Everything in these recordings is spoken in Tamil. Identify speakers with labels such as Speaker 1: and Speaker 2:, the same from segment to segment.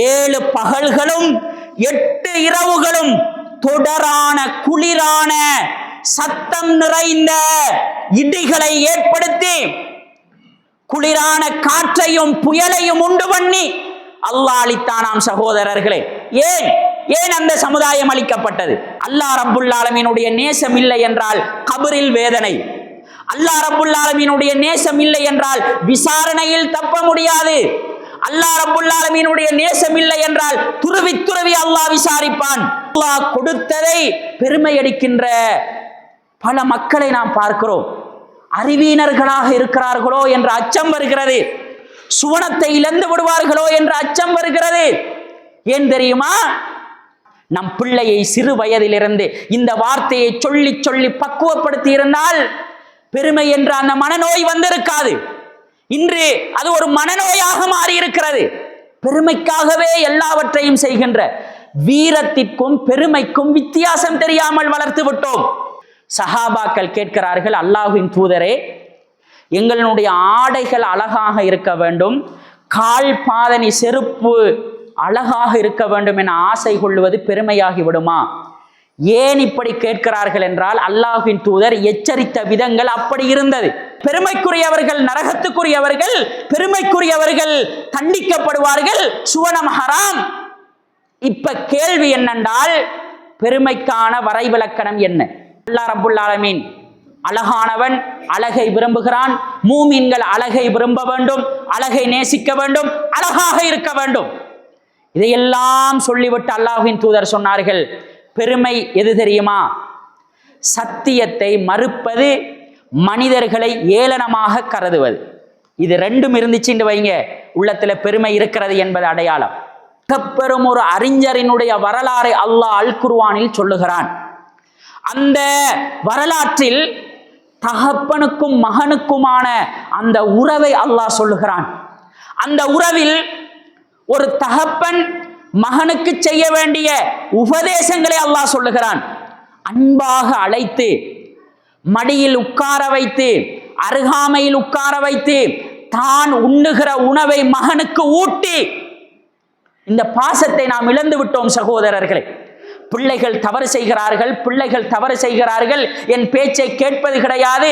Speaker 1: 7 பகல்களும் 8 இரவுகளும் தொடரான குளிரான சத்தம் நிறைந்த இடிகளை ஏற்படுத்தி குளிரான காற்றையும் புயலையும் உண்டு பண்ணி அல்லாஹ் அளித்தானாம். சகோதரர்களே, ஏன் அந்த சமுதாயம் அளிக்கப்பட்டது? அல்லாஹ் ரப்புல் ஆலமீனுடைய நேசம் இல்லை என்றால் கபரில் வேதனை, அல்லாஹ் ரப்புல் ஆலமீனுடைய நேசம் இல்லை என்றால் விசாரணையில் தப்ப முடியாது, அல்லாஹ் ரப்புல் ஆலமீனுடைய நேசம் இல்லை என்றால் துருவி துருவி அல்லாஹ் விசாரிப்பான். அல்லாஹ் கொடுத்ததை பெருமை அடிக்கின்ற பல மக்களை நாம் பார்க்கிறோம். அறிவீனர்களாக இருக்கிறார்களோ என்ற அச்சம் வருகிறது, சுவனத்தை இழந்து விடுவார்களோ என்ற அச்சம் வருகிறது. ஏன் தெரியுமா? நம் பிள்ளையை சிறு வயதிலிருந்து இந்த வார்த்தையை சொல்லி சொல்லி பக்குவப்படுத்தி இருந்தால் பெருமை என்ற அந்த மனநோய் வந்திருக்காது. இன்று அது ஒரு மனநோயாக மாறி இருக்கிறது. பெருமைக்காகவே எல்லாவற்றையும் செய்கின்ற வீரத்திற்கும் பெருமைக்கும் வித்தியாசம் தெரியாமல் வளர்த்து விட்டோம். சஹாபாக்கள் கேட்கிறார்கள், அல்லாஹ்வின் தூதரே, எங்களுடைய ஆடைகள் அழகாக இருக்க வேண்டும், கால் பாதணி செருப்பு அழகாக இருக்க வேண்டும் என ஆசை கொள்வது பெருமையாகி விடுமா? ஏன் இப்படி கேட்கிறார்கள் என்றால் அல்லாஹ்வின் தூதர் எச்சரித்த விதங்கள் அப்படி இருந்தது. பெருமைக்குரியவர்கள் நரகத்துக்குரியவர்கள், பெருமைக்குரியவர்கள் தண்டிக்கப்படுவார்கள், சுவனம் ஹராம். இப்ப கேள்வி என்னென்றால் பெருமைக்கான வரைவிலக்கணம் என்ன? அல்லாஹ் ரப்புல் ஆலமீன் அழகானவன், அழகை விரும்புகிறான். மூமின்கள் அழகை விரும்ப வேண்டும், அழகை நேசிக்க வேண்டும், அழகாக இருக்க வேண்டும். இதையெல்லாம் சொல்லிவிட்டு அல்லாஹ்வின் தூதர் சொன்னார்கள், பெருமை எது தெரியுமா? சத்தியத்தை மறுப்பது, மனிதர்களை ஏளனமாக கருதுவது. இது ரெண்டும் இருந்துச்சுன்னு வைங்க, உள்ளத்துல பெருமை இருக்கிறது என்பது அடையாளம். பெரும் ஒரு அறிஞரினுடைய வரலாறை அல்லாஹ் அல் குர்ஆனில் சொல்லுகிறான். அந்த வரலாற்றில் தகப்பனுக்கும் மகனுக்குமான அந்த உறவை அல்லாஹ் சொல்லுகிறான். அந்த உறவில் ஒரு தகப்பன் மகனுக்கு செய்ய வேண்டிய உபதேசங்களை அல்லாஹ் சொல்லுகிறான். அன்பாக அழைத்து, மடியில் உட்கார வைத்து, அருகாமையில் உட்கார வைத்து, தான் உண்ணுகிற உணவை மகனுக்கு ஊட்டி. இந்த பாசத்தை நாம் இழந்து விட்டோம் சகோதரர்களே. பிள்ளைகள் தவறு செய்கிறார்கள், என் பேச்சை கேட்பது கிடையாது,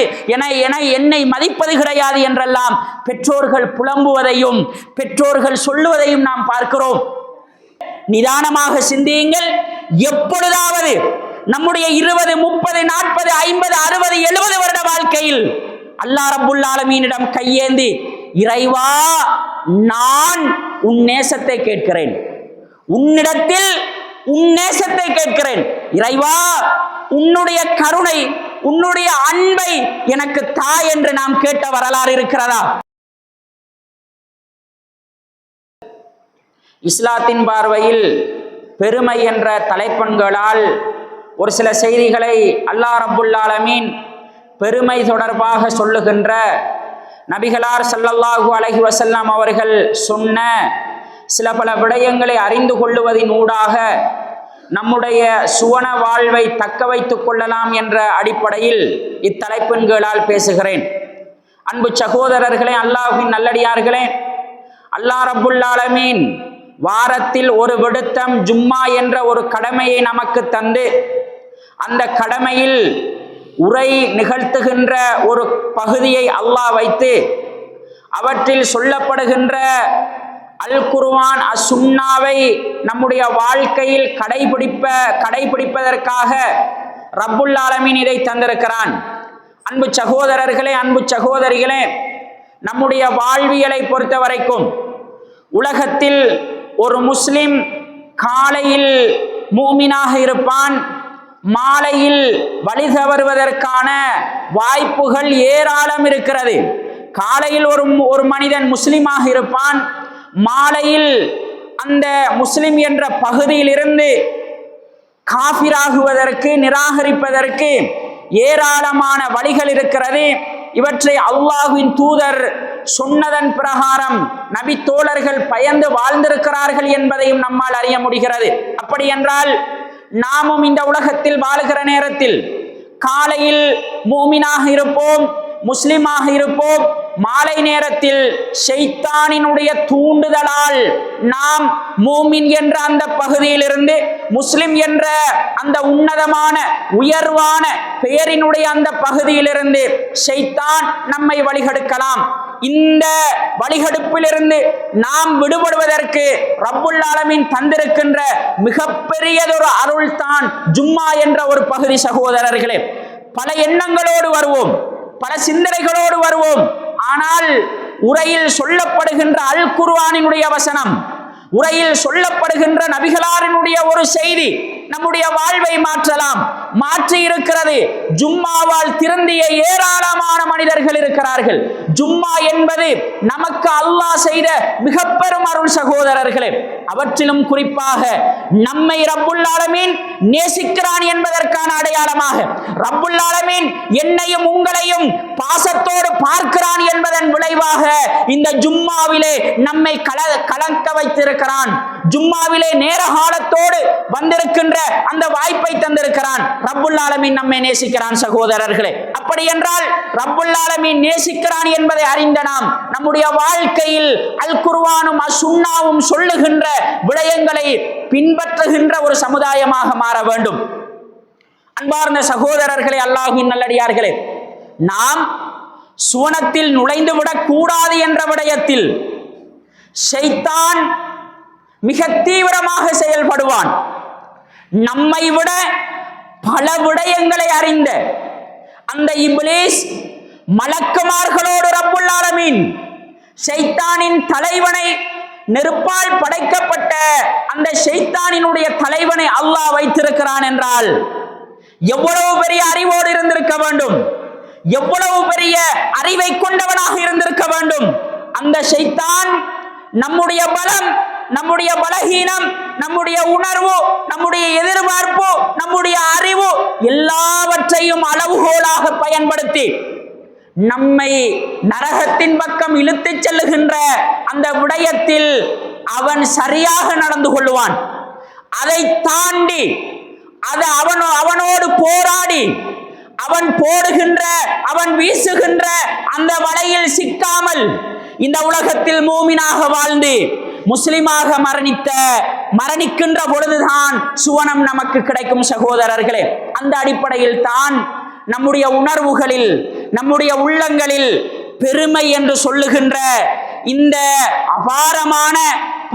Speaker 1: என்னை மதிப்பது கிடையாது என்றெல்லாம் பெற்றோர்கள் புலம்புவதையும் பெற்றோர்கள் சொல்லுவதையும் நாம் பார்க்கிறோம். நிதானமாக சிந்தியுங்கள். எப்பொழுதாவது நம்முடைய 20, 30, 40, 50, 60, 70 வருட வாழ்க்கையில் அல்லாஹ் ரப்புல் ஆலமீனிடம் கையேந்தி, இறைவா, நான் உன் நேசத்தை கேட்கிறேன், உன்னிடத்தில் உன் நேசத்தை கேட்கிறேன், இறைவா, உன்னுடைய கருணை, உன்னுடைய அன்பை எனக்கு தா என்று நாம் கேட்ட வரலாறு இருக்கிறதா? இஸ்லாத்தின் பார்வையில் பெருமை என்ற தலைப்பண்களால் ஒரு சில செய்திகளை அல்லாஹ் ரப்புல் ஆலமீன் பெருமை தொடர்பாக சொல்லுகின்ற நபிகளார் ஸல்லல்லாஹு அலைஹி வஸல்லம் அவர்கள் சொன்ன சில பல விடயங்களை அறிந்து கொள்ளுவதின் ஊடாக நம்முடைய சுவன வாழ்வை தக்க வைத்துக் கொள்ளலாம் என்ற அடிப்படையில் இத்தலைப்பின் கீழால் பேசுகிறேன். அன்பு சகோதரர்களே, அல்லாஹ்வின் நல்லடியார்களே, அல்லாஹ் ரப்புல் ஆலமீன் வாரத்தில் ஒரு விடுத்தம் ஜும்மா என்ற ஒரு கடமையை நமக்கு தந்து, அந்த கடமையில் உரை நிகழ்த்துகின்ற ஒரு பகுதியை அல்லாஹ் வைத்து, அவற்றில் சொல்லப்படுகின்ற அல் குர்ஆன் அசுன்னாவை நம்முடைய வாழ்க்கையில் கடைபிடிப்பதற்காக ரப்புல் ஆலமீன் இதை தந்திருக்கிறான். அன்பு சகோதரர்களே, அன்பு சகோதரிகளே, நம்முடைய வாழ்வியலை பொறுத்த வரைக்கும் உலகத்தில் ஒரு முஸ்லிம் காலையில் மூமினாக இருப்பான், மாலையில் வழி தவறுவதற்கான வாய்ப்புகள் ஏராளம் இருக்கிறது. காலையில் ஒரு மனிதன் முஸ்லிமாக இருப்பான், மாலையில் அந்த முஸ்லிம் என்ற பகுதியில் இருந்து காஃபிராகுவதற்கு, நிராகரிப்பதற்கு ஏராளமான வழிகள் இருக்கிறது. இவற்றை அல்லாஹ்வின் தூதர் சொன்னதன் பிரகாரம் நபி தோழர்கள் பயந்து வாழ்ந்திருக்கிறார்கள் என்பதையும் நம்மால் அறிய முடிகிறது. அப்படி என்றால் நாமும் இந்த உலகத்தில் வாழுகிற நேரத்தில் காலையில் மூமினாக இருப்போம், முஸ்லிமாக இருப்போம், மாலை நேரத்தில் ஷைத்தானினுடைய தூண்டுதலால் நாம் மூமின் என்ற அந்த பகுதியிலிருந்து முஸ்லிம் என்ற அந்த உன்னதமான உயர்வான பெயரினுடைய அந்த பகுதியிலிருந்து ஷைத்தான் நம்மை வழிகெடுக்கலாம். இந்த வழிகெடுப்பிலிருந்து நாம் விடுபடுவதற்கு ரப்புல் ஆலமீன் தந்திருக்கின்ற மிகப்பெரியதொரு அருள் தான் ஜும்மா என்ற ஒரு பகுதி. சகோதரர்களே, பல எண்ணங்களோடு வருவோம், பல சிந்தனைகளோடு வருவோம். ஆனால் உரையில் சொல்லப்படுகின்ற அல் குர்ஆனினுடைய வசனம், உரையில் சொல்லப்படுகின்ற நபிகளாரினுடைய ஒரு செய்தி நம்முடைய வாழ்வை மாற்றலாம், மாற்றி இருக்கிறது. ஜும்மாவால் திருந்திய ஏராளமான மனிதர்கள் இருக்கிறார்கள். ஜும்மா என்பது நமக்கு அல்லாஹ் செய்த மிக பெரும் அருள் சகோதரர்களே. அவற்றிலும் குறிப்பாக நம்மை ரப்புல் ஆலமீன் நேசிக்கிறான் என்பதற்கான அடையாளமாக, ரப்புல் ஆலமீன் என்னையும் உங்களையும் பாசத்தோடு பார்க்கிறான் என்பதன் விளைவாக இந்த ஜும்மாவிலே நம்மை கலக்க வைத்திருக்கிறான். ஜும்மாவிலே நேர காலத்தோடு வந்திருக்கின்ற அந்த வாய்ப்பை தந்திருக்கிறான். ரப்புல் ஆலமீன் நம்மை நேசிக்கிறான் சகோதரர்களே. அப்படி என்றால் ரப்புல் ஆலமீன் நேசிக்கிறான் என்பதை அறிந்த நாம் நம்முடைய வாழ்க்கையில் அல் குர்ஆனும் சுன்னாவும் சொல்லுகின்ற விடயங்களை பின்பற்றுகின்ற ஒரு சமுதாயமாக மாற வேண்டும். அன்பார்ந்த சகோதரர்களே, அல்லாஹ்வின் நல்லடியார்களே, நாம் சுவனத்தில் நுழைந்து விடக் கூடாது என்ற விடயத்தில் ஷைத்தான் மிக தீவிரமாக செயல்படுவான். நம்மை விட பல விடயங்களை அறிந்த அந்த இப்லீஸ் மலக்குமார்களோடு ரப்புல் ஆலமீன் ஷைத்தானின் தலைவனை, நெருப்பால் படைக்கப்பட்ட அந்த ஷைத்தானினுடைய தலைவனை அல்லாஹ் வைத்திருக்கிறான் என்றால் எவ்வளவு பெரிய அறிவோடு இருந்திருக்க வேண்டும், எவ்வளவு பெரிய அறிவை கொண்டவனாக இருந்திருக்க வேண்டும். அந்த ஷைத்தான் நம்முடைய பலம், நம்முடைய பலகீனம், நம்முடைய உணர்வு, நம்முடைய எதிர்பார்ப்பு, நம்முடைய அறிவு எல்லாவற்றையும் அளவுகோலாக பயன்படுத்தி நம்மை நரகத்தின் பக்கம் இழுத்துச் செல்லுகின்ற அந்த விடயத்தில் அவன் சரியாக நடந்து கொள்வான். அதை தாண்டி அவனோடு போராடி அவன் போடுகின்ற, அவன் வீசுகின்ற அந்த வலையில் சிக்காமல் இந்த உலகத்தில் மூமினாக வாழ்ந்து முஸ்லிமாக மரணிக்கின்ற பொழுதுதான் சுவனம் நமக்கு கிடைக்கும் சகோதரர்களே. அந்த அடிப்படையில் தான் நம்முடைய உணர்வுகளில், நம்முடைய உள்ளங்களில் பெருமை என்று சொல்லுகின்ற இந்த அபாரமான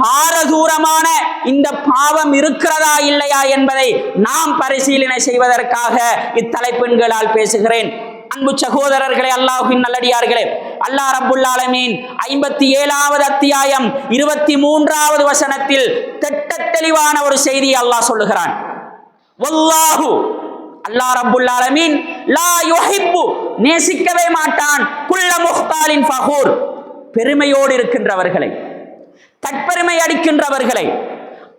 Speaker 1: பாரதூரமான இந்த பாவம் இருக்கிறதா இல்லையா என்பதை நாம் பரிசீலனை செய்வதற்காக இத்தலைப்பின்களால் பேசுகிறேன். அன்பு சகோதரர்களே, அல்லாஹ்வின் நல்லடியார்களே, அல்லாஹ் ரப்புல் ஆலமீன் 57வது அத்தியாயம் 23வது வசனத்தில் திட்டத் தெளிவான ஒரு செய்தியை அல்லாஹ் சொல்லுகிறான். வல்லாஹு, அல்லாஹ் ரப்புல் ஆலமீன் லா யுஹிப்பு, நேசிக்கவே மாட்டான், குல்ல முஹ்தாலின் ஃபகூர், பெருமையோடு இருக்கின்றவர்களை, தற்பெருமை அடிக்கின்றவர்களை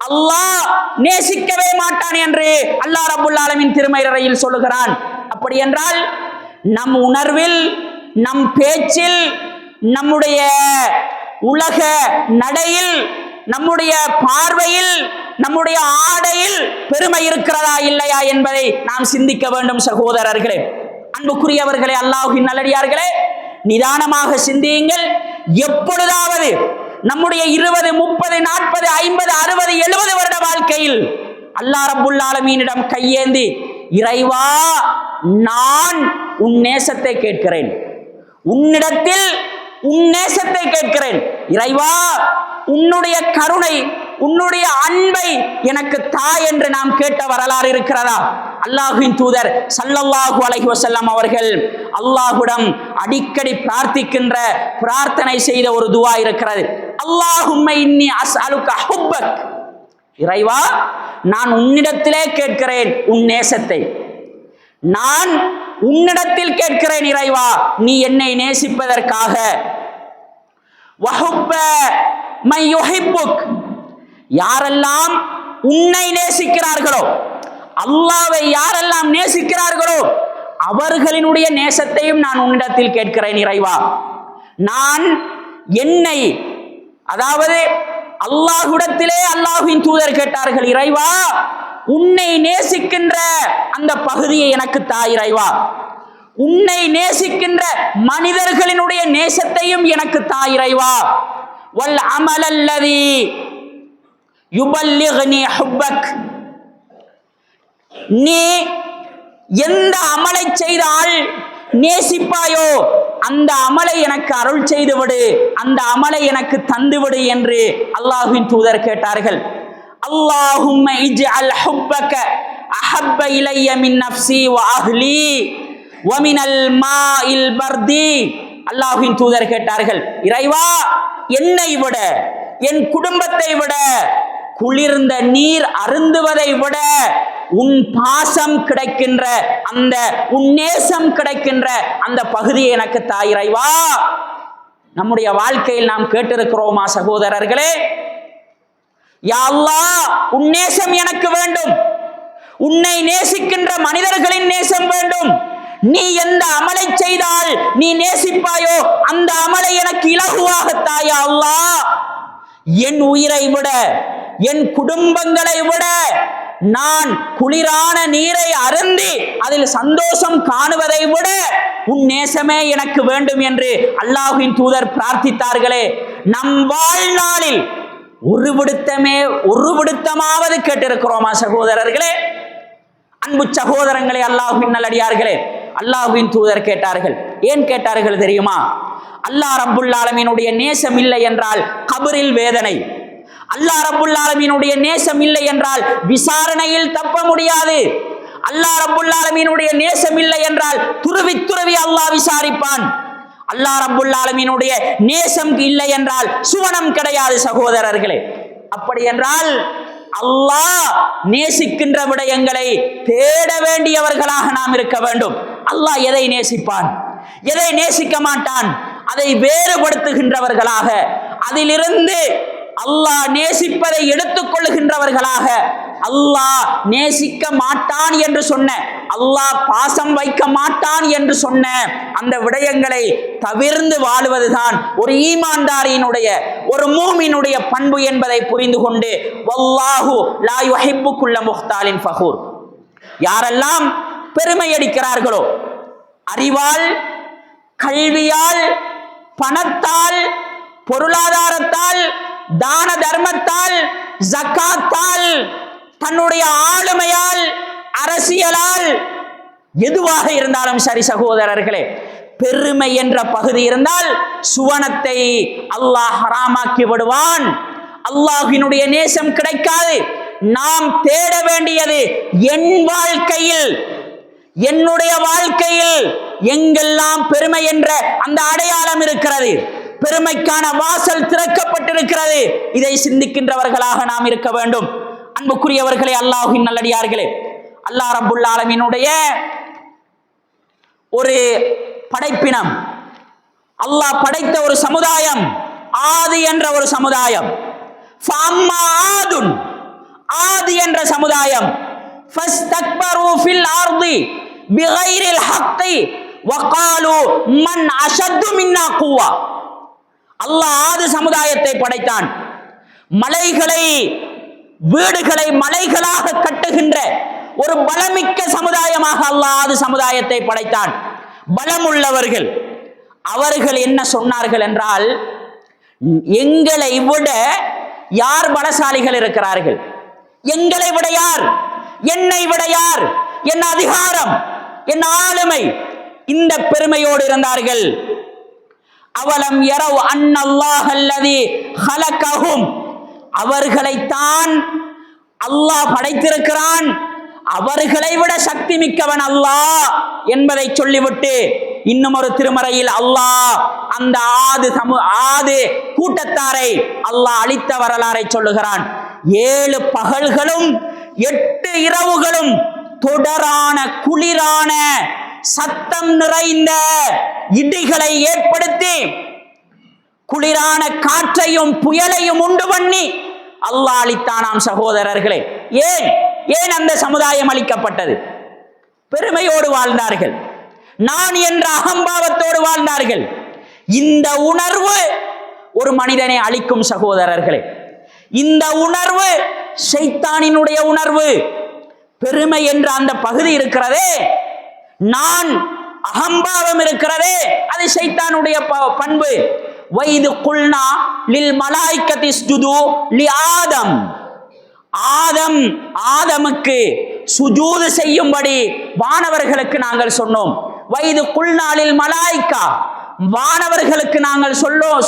Speaker 1: அல்லாஹ் நேசிக்கவே மாட்டான் என்று அல்லாஹ் ரப்புல் ஆலமீன் திருமறையில் சொல்லுகிறான். அப்படி என்றால் நம் உணர்வில், நம் பேச்சில், நம்முடைய உலக நடையில், நம்முடைய பார்வையில், நம்முடைய ஆடையில் பெருமை இருக்கிறதா இல்லையா என்பதை நாம் சிந்திக்க வேண்டும் சகோதரர்களே. அன்புக்குரியவர்களே, அல்லாஹ்வின் நல்லடியார்களே, நிதானமாக சிந்தியுங்கள். எப்பொழுதாவது நம்முடைய 20, 30, 40, 50, 60, 70 வருட வாழ்க்கையில் அல்லாஹ் ரப்புல் ஆலமீனிடம் கையேந்தி, இறைவா, நான் உன் நேசத்தை கேட்கிறேன், உன்னிடத்தில் உன் நேசத்தை கேட்கிறேன், இறைவா உன்னுடைய கருணை, உன்னுடைய அன்பை எனக்கு தா என்று நாம் கேட்ட வரலாறு இருக்கிறதா? அல்லாஹ்வின் தூதர் ஸல்லல்லாஹு அலைஹி வஸல்லம் அவர்கள் அல்லாஹ்விடம் அடிக்கடி பிரார்த்திக்கின்ற, பிரார்த்தனை செய்த ஒரு துஆ இருக்கிறது. அல்லாஹும்ம இன்னி அஸ்அலுக ஹுப்பக், இறைவா நான் உன்னிடத்திலே கேட்கிறேன் உன் நேசத்தை, நான் உன்னிடத்தில் கேட்கிறேன் இறைவா நீ என்னை நேசிப்பதற்காக. வஹுப்ப மை யுஹிப்புக், யாரெல்லாம் உன்னை நேசிக்கிறார்களோ, அல்லாஹ்வை யாரெல்லாம் நேசிக்கிறார்களோ அவர்களினுடைய நேசத்தையும் நான் உன்னிடத்தில் கேட்கிறேன் இறைவா. நான் என்னை, அதாவது அல்லாஹ்விடத்திலே அல்லாஹ்வின் தூதர் கேட்டார்கள், இறைவா உன்னை நேசிக்கின்ற அந்த பகுதியை எனக்கு தா இறைவா. உன்னை நேசிக்கின்ற மனிதர்களினுடைய நேசத்தையும் எனக்கு தா இறைவா. வல் அமலல்லதி யுபல்லிக்னி ஹுப்பக், நீ எந்த அமலை செய்தால் நேசிப்பாயோ அந்த அமலை எனக்கு அருள் செய்து விடு, அந்த அமலை எனக்கு தந்துவிடு என்று அல்லாஹ்வின் தூதர் கேட்டார்கள். அல்லாஹும்ம இஜ்அல் ஹுப்பக அஹப்ப இலைய மின் நஃப்ஸி வ அஹ்லி வ மினல் மாஇல் பர்தி. அல்லாஹ்வின் தூதர் கேட்டார்கள், இறைவா, என்னை விட, என் குடும்பத்தை விட, குளிர்ந்த நீர் அருந்துவதை விட உன் பாசம் கிடைக்கின்ற அந்த உன் நேசம் கிடைக்கின்ற அந்த பகுதியை எனக்கு தா இறைவா. நம்முடைய வாழ்க்கையில் நாம் கேட்டிருக்கிறோமா சகோதரர்களே? யா அல்லாஹ், உன் நேசம் எனக்கு வேண்டும், உன்னை நேசிக்கின்ற மனிதர்களின் நேசம் வேண்டும். நீ எந்த அமலை செய்தால் நீ நேசிப்பாயோ அந்த அமலை எனக்கு இலகுவாக தா யா அல்லாஹ். என் உயிரை விட, என் குடும்பங்களை விட நான் குளிரான நீரை அருந்தி அதில் சந்தோஷம் காணுவதை விட உன் நேசமே எனக்கு வேண்டும் என்று அல்லாஹ்வின் தூதர் பிரார்த்தித்தார்களே. நம் வாழ்நாளில் ஒரு விடுத்தமாவது கேட்டிருக்கிறோமா சகோதரர்களே? அன்பு சகோதரங்களே, அல்லாஹ்வின் நல்லடியார்களே, அல்லாஹ்வின் தூதர் கேட்டார்கள். ஏன் கேட்டார்கள் தெரியுமா? அல்லாஹ் ரப்புல் ஆலமீனுடைய நேசம் இல்லை என்றால் கபரில் வேதனை, அல்லாஹ் ரப்புல் ஆலமீனுடைய நேசம் இல்லை என்றால் விசாரணையில் தப்ப முடியாது, அல்லாஹ் ரப்புல் ஆலமீனுடைய நேசம் இல்லை என்றால் துருவி துருவி அல்லாஹ் விசாரிப்பான், அல்லாஹ் ரப்புல் ஆலமீனுடைய நேசம் இல்லை என்றால் சுவனம் கிடையாது சகோதரர்களே. அப்படி என்றால் அல்லாஹ் நேசிக்கின்ற விடயங்களை தேட வேண்டியவர்களாக நாம் இருக்க வேண்டும். அல்லாஹ் எதை நேசிப்பான், எதை நேசிக்க மாட்டான், அதை வேறுபடுத்துகின்றவர்களாக, அதிலிருந்து அல்லாஹ் நேசிப்பதை எடுத்துக் கொள்ளுகின்றவர்களாக, அல்லாஹ் நேசிக்க மாட்டான் என்று சொன்ன, அல்லாஹ் பாசம் வைக்க மாட்டான் என்று சொன்ன அந்த விடயங்களை தவிர்ந்து வாழுவதுதான் ஒரு ஈமான்தாரியினுடைய, ஒரு மூமினுடைய பண்பு என்பதை புரிந்து கொண்டு, வல்லாஹு லா யுஹிப்பு குல்ல முஹ்தாலின் ஃபகூர், யாரெல்லாம் பெருமை அடிக்கிறார்களோ, அறிவால், கல்வியால், பணத்தால், பொருளாதாரத்தால், தான தர்மத்தால், ஜக்காத்தால், தன்னுடைய ஆளுமையால், அரசியலால், எதுவாக இருந்தாலும் சரி சகோதரர்களே, பெருமை என்ற பகுதி இருந்தால் சுவனத்தை அல்லாஹ் ஹராமாக்கி விடுவான். அல்லாஹ்வினுடைய நேசம் கிடைக்காது. நாம் தேட வேண்டியது என் வாழ்க்கையில், என்னுடைய வாழ்க்கையில் எங்கெல்லாம் பெருமை என்ற அந்த அடையாளம் இருக்கிறது, பெருமைக்கான வாசல் திறக்கப்பட்டிருக்கிறது, இதை சிந்திக்கின்றவர்களாக நாம் இருக்க வேண்டும். அன்புக்குரியவர்களே, அல்லாஹ்வின் நல்லடியார்களே, அல்லாஹ் ரப்புல் ஆலமீனுடைய ஒரு படைப்பினம், அல்லாஹ் படைத்த ஒரு சமுதாயம், ஆதி என்ற ஒரு சமுதாயம். ஆதி என்ற சமுதாயம் ஃபஸ்தக்பரு ஃபில் அர்தி பிகைரில் ஹக்கி வகாலு மன் அஷத்து மின்னா குவா. அல்லாஹ் ஆதி சமுதாயத்தை படைத்தான். மலைகளை, வீடுகளை மலைகளாக கட்டுகின்ற ஒரு பலமிக்க சமுதாயமாக அல்லாஹ் ஆதி சமுதாயத்தை படைத்தான். பலமுள்ளவர்கள். அவர்கள் என்ன சொன்னார்கள் என்றால், எங்களை விட யார் பலசாலிகள் இருக்கிறார்கள், எங்களை விட யார், என்னை விட யார், என்ன அதிகாரம், என்ன ஆளுமை, இந்த பெருமையோடு இருந்தார்கள். அவலம் யரவ் அன்னல்லாஹ் அல்லதி ஹலகஹும், அவர்களைத்தான் அல்லாஹ் படைத்திருக்கிறான், அவர்களை விட சக்தி மிக்கவன் அல்லாஹ் என்பதை சொல்லிவிட்டு இன்னும் ஒரு திருமறையில் அல்லாஹ் அந்த ஆது கூட்டத்தாரை அல்லாஹ் அழித்த வரலாறை சொல்லுகிறான். 7 பகல்களும் 8 இரவுகளும் தொடரான குளிரான சத்தம் நிறைந்த இடிகளை ஏற்படுத்தி குளிரான காற்றையும் புயலையும் உண்டு பண்ணி அல்லாஹ் அளித்தானாம் சகோதரர்களே. ஏன் அந்த சமுதாயம் அளிக்கப்பட்டது? பெருமையோடு வாழ்ந்தார்கள், நான் என்ற அகம்பாவத்தோடு வாழ்ந்தார்கள். இந்த உணர்வு ஒரு மனிதனை அழிக்கும் சகோதரர்களே. இந்த உணர்வு ஷைத்தானினுடைய உணர்வு. பெருமை என்ற அந்த பகுதி இருக்கிறதே, நான் அகம்பாவம் இருக்கிறதே அது ஷைத்தானுடைய பண்பு. வைது குல்னா லில் மலாய்கதி இஸ்ஜுது லி ஆதம், ஆதமுக்கு சுஜூது செய்யும்படி வானவர்களுக்கு நாங்கள் சொன்னோம். வைது குல்னா லில் மலாய்கா, வானவர்களுக்கு நாங்கள்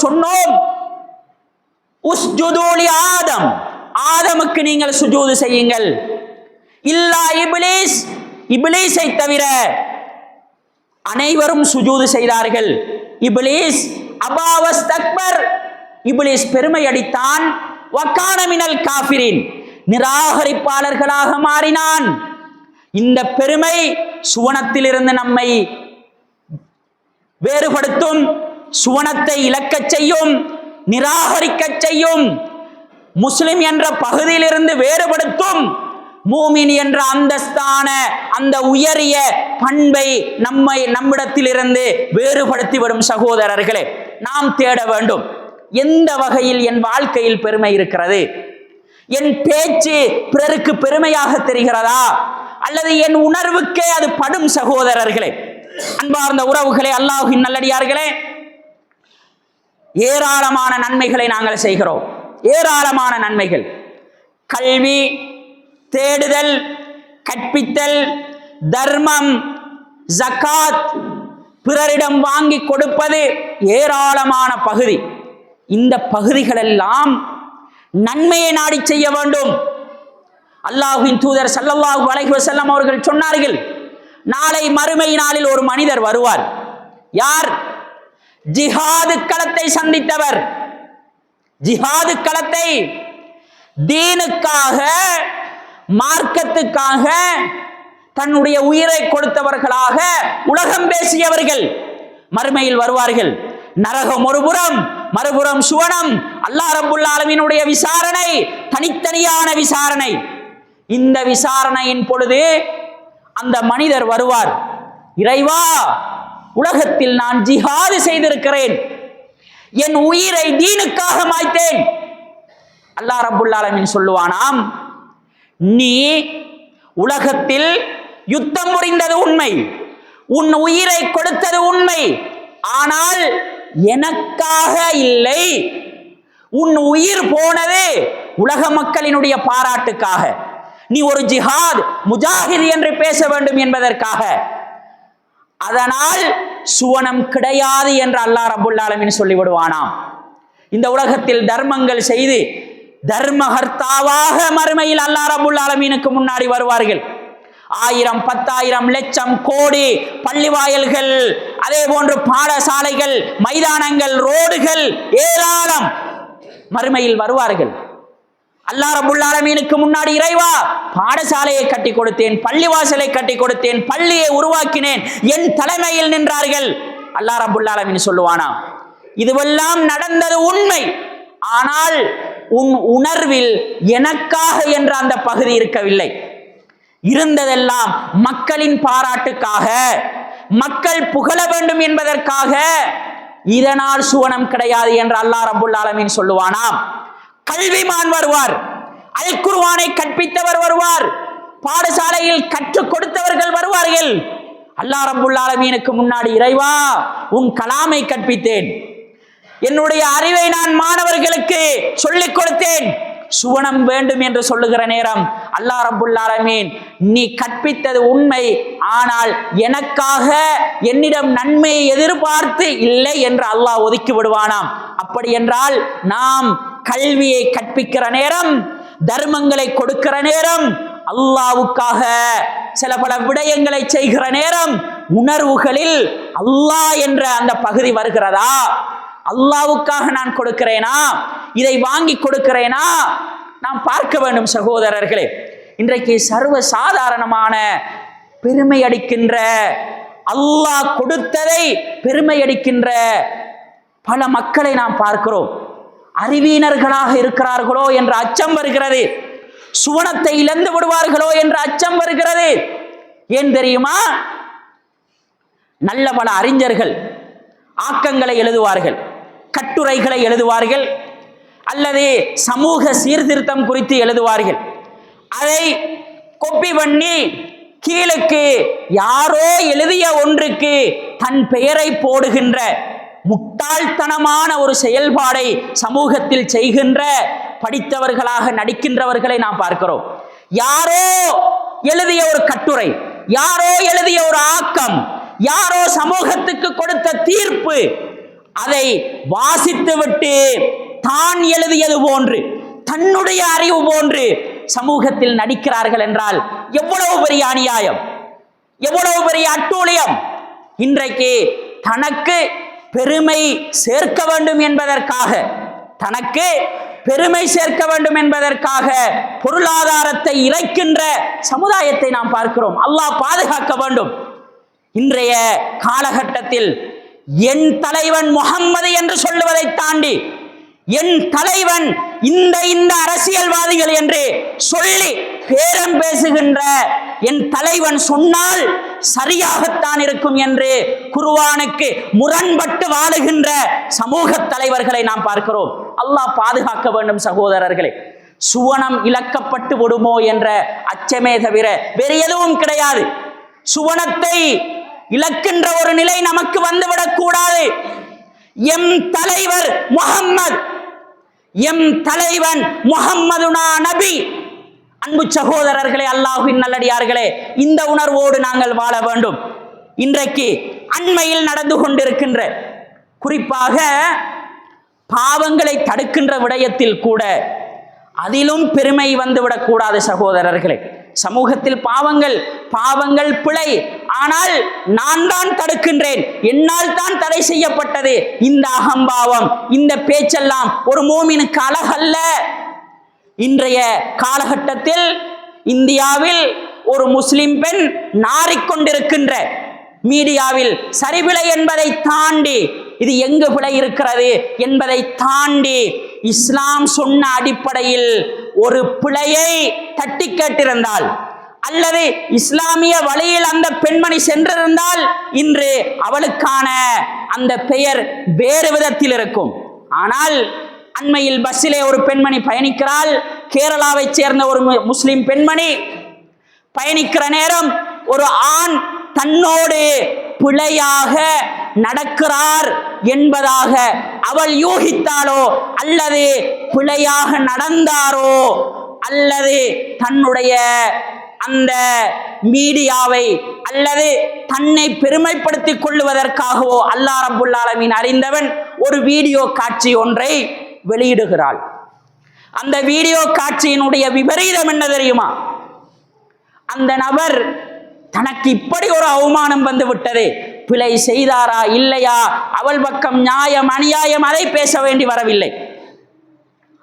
Speaker 1: சொன்னோம் உஸ்ஜுது லி ஆதம், ஆதமுக்கு நீங்கள் சுஜூது செய்யுங்கள். இல்லா இப்லீஸ், இப்லீஸை தவிர அனைவரும் சுஜூது செய்தார்கள். இப்லீஸ் அபாவஸ்தக்பர், இப்லீஸ் பெருமை அடித்தான். வக்கான மினல் காஃபிரின், நிராகரிப்பாளர்களாக மாறினான். இந்த பெருமை சுவனத்திலிருந்து நம்மை வேறுபடுத்தும், சுவனத்தை இழக்கச் செய்யும், நிராகரிக்கச் செய்யும், முஸ்லிம் என்ற பகுதியிலிருந்து வேறுபடுத்தும். மூமின் என்ற அந்தஸ்தான அந்த உயரிய பண்பை நம்மிடத்திலிருந்து வேறுபடுத்திவிடும். சகோதரர்களே, நாம் தேட வேண்டும், எந்த வகையில் என் வாழ்க்கையில் பெருமை இருக்கிறது? என் பேச்சு பிறருக்கு பெருமையாக தெரிகிறதா, அல்லது என் உணர்வுக்கே அது படும்? சகோதரர்களே, அன்பார்ந்த உறவுகளே, அல்லாஹ்வின் நல்லடியார்களே, ஏராளமான நன்மைகளை நாங்கள் செய்கிறோம். ஏராளமான நன்மைகள், கல்வி, தேடுதல், கற்பித்தல், தர்மம், ஜகாத், பிறரிடம் வாங்கி கொடுப்பது, ஏராளமான பகுதி. இந்த பகுதிகளெல்லாம் நன்மையை நாடி செய்ய வேண்டும். அல்லாஹ்வின் தூதர் ஸல்லல்லாஹு அலைஹி வஸல்லம் அவர்கள் சொன்னார்கள், நாளை மறுமை நாளில் ஒரு மனிதர் வருவார். யார்? ஜிஹாது களத்தை சந்தித்தவர். ஜிஹாது களத்தை தீனுக்காக, மார்க்கத்துக்காக தன்னுடைய உயிரை கொடுத்தவர்களாக உலகம் பேசியவர்கள் மறுமையில் வருவார்கள். நரகம் ஒருபுறம், மறுபுறம் சுவனம். அல்லாஹ் ரப்புல் ஆலமீனுடைய விசாரணை தனித்தனியான விசாரணை. இந்த விசாரணையின் பொழுது அந்த மனிதர் வருவார். இறைவா, உலகத்தில் நான் ஜிஹாது செய்திருக்கிறேன், என் உயிரை தீனுக்காக மாய்த்தேன். அல்லாஹ் ரப்புல் ஆலமீன் சொல்லுவானாம், நீ உலகத்தில் யுத்தம் புரிந்தது உண்மை, உன் உயிரை கொடுத்தது உண்மை, ஆனால் எனக்காக இல்லை. உன் உயிர் போனது உலக மக்களினுடைய பாராட்டுக்காக. நீ ஒரு ஜிஹாத் முஜாஹித் என்று பேச வேண்டும் என்பதற்காக. அதனால் சுவனம் கிடையாது என்று அல்லாஹ் ரப்புல் ஆலமீன் சொல்லிவிடுவானாம். இந்த உலகத்தில் தர்மங்கள் செய்து தர்மஹர்த்தாவாக மறுமையில் அல்லாஹ் ரப்புல் ஆலமீனுக்கு முன்னாடி வருவார்கள். 1000, 10,000, லட்சம், கோடி பள்ளிவாயல்கள், அதே போன்று பாடசாலைகள், மைதானங்கள், ரோடுகள் ஏராளம் மறுமையில் வருவார்கள். அல்லாஹ் ரப்புல் ஆலமீனுக்கு முன்னாடி, இறைவா, பாடசாலையை கட்டி கொடுத்தேன், பள்ளிவாசலை கட்டி கொடுத்தேன், பள்ளியை உருவாக்கினேன், என் தலைமையில் நின்றார்கள். அல்லாஹ் ரப்புல் ஆலமீன் சொல்லுவானாம், இதுவெல்லாம் நடந்தது உண்மை, ஆனால் உன் உணர்வில் எனக்காக என்ற அந்த பகுதி இருக்கவில்லை. இருந்ததெல்லாம் மக்களின் பாராட்டுக்காக, மக்கள் புகழ வேண்டும் என்பதற்காக. இதனால் சுவனம் கிடையாது என்று அல்லாஹ் ரப்புல் ஆலமீன் சொல்லுவானாம். கல்விமான் வருவார், அல் குர்ஆனை கற்பித்தவர் வருவார், பாடசாலையில் கற்றுக் கொடுத்தவர்கள் வருவார்கள். அல்லாஹ் ரப்புல் ஆலமீனுக்கு முன்னாடி, இறைவா, உன் கலாமை கற்பித்தேன், என்னுடைய அறிவை நான் மாணவர்களுக்கு சொல்லிக் கொடுத்தேன், சுவனம் வேண்டும் என்று சொல்லுகிற நேரம் அல்லாஹ் ரப்புல் ஆலமீன், நீ கற்பித்தது உண்மை, ஆனால் எனக்காக என்னிடம் நன்மையை எதிர்பார்த்து இல்லை என்று அல்லாஹ் ஒதுக்கி விடுவானாம். அப்படி என்றால் நாம் கல்வியை கற்பிக்கிற நேரம், தர்மங்களை கொடுக்கிற நேரம், அல்லாஹ்வுக்காக சில பல விடயங்களை செய்கிற நேரம், உணர்வுகளில் அல்லாஹ் என்ற அந்த பகுதி வருகிறதா? அல்லாஹ்வுக்காக நான் கொடுக்கிறேனா? இதை வாங்கி கொடுக்கிறேனா? நாம் பார்க்க வேண்டும். சகோதரர்களே, இன்றைக்கு சர்வ சாதாரணமான பெருமை அடிக்கின்ற, அல்லாஹ் கொடுத்ததை பெருமை அடிக்கின்ற பல மக்களை நாம் பார்க்கிறோம். அறிவீனர்களாக இருக்கிறார்களோ என்ற அச்சம் வருகிறது. சுவனத்தை இழந்து விடுவார்களோ என்ற அச்சம் வருகிறது. ஏன் தெரியுமா? நல்ல பல அறிஞர்கள் ஆக்கங்களை எழுதுவார்கள், கட்டுரைகளை எழுதுவார்கள், அல்லது சமூக சீர்திருத்தம் குறித்து எழுதுவார்கள். அதை கொப்பி பண்ணி கீழுக்கு யாரோ எழுதிய ஒன்றுக்கு தன் பெயரை போடுகின்ற முட்டாள்தனமான ஒரு செயல்பாடை சமூகத்தில் செய்கின்ற படித்தவர்களாக நடிக்கின்றவர்களை நாம் பார்க்கிறோம். யாரோ எழுதிய ஒரு கட்டுரை, யாரோ எழுதிய ஒரு ஆக்கம், யாரோ சமூகத்துக்கு கொடுத்த தீர்ப்பு, அதை வாசித்துவிட்டு தான் எழுதியது போன்று, தன்னுடைய அறிவு போன்று சமூகத்தில் நடிக்கிறார்கள் என்றால் எவ்வளவு பெரிய அநியாயம், எவ்வளவு பெரிய அட்டூழியம். இன்றைக்கு தனக்கு பெருமை சேர்க்க வேண்டும் என்பதற்காக, தனக்கு பெருமை சேர்க்க வேண்டும் என்பதற்காக பொருளாதாரத்தை இறைக்கின்ற சமுதாயத்தை நாம் பார்க்கிறோம். அல்லாஹ் பாதுகாக்க வேண்டும். இன்றைய காலகட்டத்தில் என் தலைவன் முஹம்மது என்று சொல்லுவதை தாண்டி என் தலைவன் இந்த அரசியல்வாதிகள் என்று சொல்லி பேரம் பேசுகின்ற என் தலைவன் சொன்னால் சரியாகத்தான் இருக்கும் என்று குர்ஆனுக்கு முரண்பட்டு வாழுகின்ற சமூக தலைவர்களை நாம் பார்க்கிறோம். அல்லாஹ் பாதுகாக்க வேண்டும் சகோதரர்களே. சுவனம் இழக்கப்பட்டு விடுமோ என்ற அச்சமே தவிர வேறு எதுவும் கிடையாது. சுவனத்தை இழக்கின்ற ஒரு நிலை நமக்கு வந்துவிடக் கூடாது. எம் தலைவர் முஹம்மது, எம் தலைவன் முஹம்மதுனா நபி. அன்பு சகோதரர்களே, அல்லாஹ்வின் நல்லடியார்களே, இந்த உணர்வோடு நாங்கள் வாழ வேண்டும். இன்றைக்கு அண்மையில் நடந்து கொண்டிருக்கின்ற, குறிப்பாக பாவங்களை தடுக்கின்ற விடயத்தில் கூட அதிலும் பெருமை வந்துவிடக் கூடாது சகோதரர்களே. சமூகத்தில் பாவங்கள் பிழை, ஆனால் நான் தான் தடுக்கின்றேன், என்னால் தான் தடை செய்யப்பட்டது. இந்த அகம்பாவம், இந்த பேச்செல்லாம் ஒரு மூமினுக்கு அழகல்ல. இன்றைய காலகட்டத்தில் இந்தியாவில் ஒரு முஸ்லிம் பெண் நாறிக்கொண்டிருக்கின்ற மீடியாவில் சரிபிழை என்பதை தாண்டி, இது எங்கு பிழை இருக்கிறது என்பதை தாண்டி இஸ்லாம் சொன்ன அடிப்படையில் ஒரு பிழையை தட்டி கேட்டிருந்தால், அல்லது இஸ்லாமிய வழியில் அந்த பெண்மணி சென்றிருந்தால் இன்று அவளுக்கான அந்த பெயர் வேறு விதத்தில் இருக்கும். ஆனால் அண்மையில் பஸ்ஸிலே ஒரு பெண்மணி பயணிக்கிறாள். கேரளாவை சேர்ந்த ஒரு முஸ்லிம் பெண்மணி பயணிக்கிற நேரம் ஒரு ஆண் தன்னோடு பிழையாக நடக்கிறார் என்பதாக அவள் யூகித்தாளோ, அல்லது பிழையாக நடந்தாரோ, அல்லது தன்னுடைய அந்த மீடியாவை அல்லது தன்னை பெருமைப்படுத்திக் கொள்வதற்காகவோ, அல்லாஹ் ரப்புல் ஆலமீன் அறிந்தவன், ஒரு வீடியோ காட்சி ஒன்றை வெளியிடுகிறாள். அந்த வீடியோ காட்சியினுடைய விபரீதம் என்ன தெரியுமா? அந்த நபர் தனக்கு இப்படி ஒரு அவமானம் வந்து விட்டது, பிழை செய்தாரா இல்லையா, அவள் பக்கம் நியாயம் அநியாயம் அதை பேச வேண்டி வரவில்லை.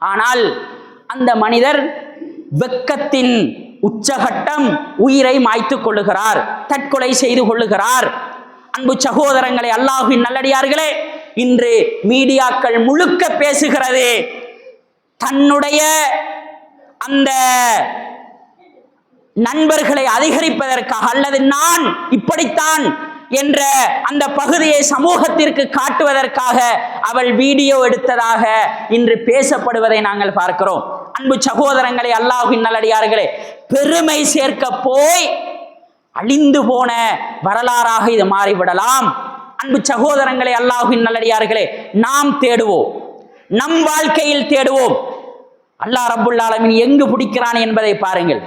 Speaker 1: ஆனால் அந்த மனிதர் வெட்கத்தின் உச்சகட்டம், உயிரை மாய்த்துக் கொள்ளுகிறார், தற்கொலை செய்து கொள்ளுகிறார். அன்பு சகோதரங்களே, அல்லாஹ்வின் நல்லடியார்களே, இன்று மீடியாக்கள் முழுக்க பேசுகிறது தன்னுடைய அந்த நண்பர்களை அதிகரிப்பதற்காக, அல்லது நான் இப்படித்தான் என்ற அந்த பகுதியை சமூகத்திற்கு காட்டுவதற்காக அவள் வீடியோ எடுத்ததாக இன்று பேசப்படுவதை நாங்கள் பார்க்கிறோம். அன்பு சகோதரங்களே, அல்லாஹ்வின் நல்லடியார்களே, பெருமை சேர்க்க போய் அழிந்து போன வரலாறாக இது மாறிவிடலாம். அன்பு சகோதரங்களே, அல்லாஹ்வின் நல்லடியார்களே, நாம் தேடுவோம், நம் வாழ்க்கையில் தேடுவோம். அல்லாஹ் ரப்புல் ஆலமீன் எங்கு பிடிக்கிறான் என்பதை பாருங்கள்.